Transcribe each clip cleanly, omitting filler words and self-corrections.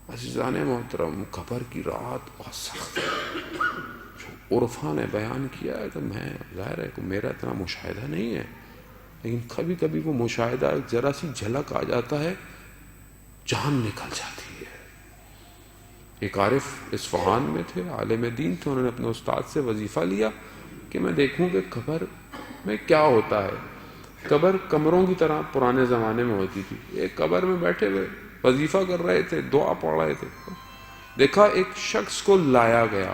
عزیزان محترم، قبر کی رات بہت سخت ہے. جو عرفا نے بیان کیا ہے تو میں ظاہر ہے کہ میرا اتنا مشاہدہ نہیں ہے، لیکن کبھی کبھی وہ مشاہدہ ایک ذرا سی جھلک آ جاتا ہے، جان نکل جاتی ہے. ایک عارف اصفہان میں تھے، عالم دین تھے، انہوں نے اپنے استاد سے وظیفہ لیا کہ میں دیکھوں کہ قبر میں کیا ہوتا ہے. قبر کمروں کی طرح پرانے زمانے میں ہوتی تھی. ایک قبر میں بیٹھے ہوئے وظیفہ کر رہے تھے، دعا پڑھ رہے تھے. دیکھا ایک شخص کو لایا گیا،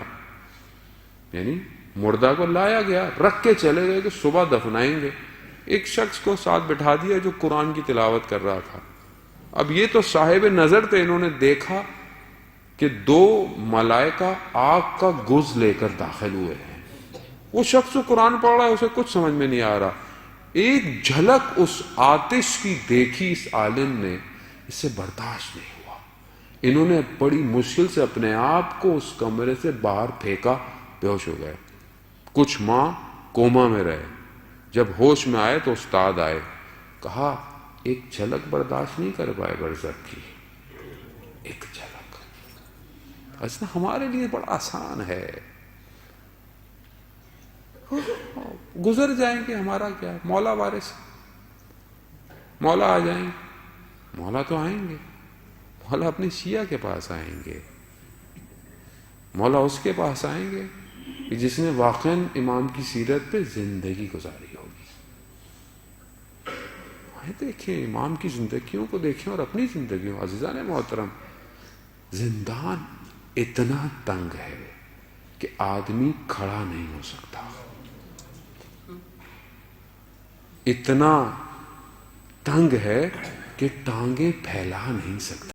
یعنی مردہ کو لایا گیا، رکھ کے چلے گئے کہ صبح دفنائیں گے. ایک شخص کو ساتھ بٹھا دیا جو قرآن کی تلاوت کر رہا تھا. اب یہ تو صاحب نظر تھے، انہوں نے دیکھا کہ دو ملائکہ آگ کا گز لے کر داخل ہوئے ہیں. وہ شخص جو قرآن پڑھ رہا ہے اسے کچھ سمجھ میں نہیں آ رہا. ایک جھلک اس آتش کی دیکھی اس عالم نے، اس سے برداشت نہیں ہوا. انہوں نے بڑی مشکل سے اپنے آپ کو اس کمرے سے باہر پھینکا، بے ہوش ہو گئے. کچھ ماہ کوما میں رہے. جب ہوش میں آئے تو استاد آئے، کہا ایک جھلک برداشت نہیں کر پائے برزخ کی، ایک جھلک. ایسا ہمارے لیے بڑا آسان ہے، گزر جائیں گے، ہمارا کیا. مولا وارث، مولا آ جائیں گے، مولا تو آئیں گے. مولا اپنے شیعہ کے پاس آئیں گے، مولا اس کے پاس آئیں گے کہ جس نے واقعاً امام کی سیرت پہ زندگی گزاری ہوگی. دیکھیں امام کی زندگیوں کو دیکھیں اور اپنی زندگیوں. عزیزان محترم، زندان اتنا تنگ ہے کہ آدمی کھڑا نہیں ہو سکتا، اتنا تنگ ہے کہ ٹانگیں پھیلا نہیں سکتا.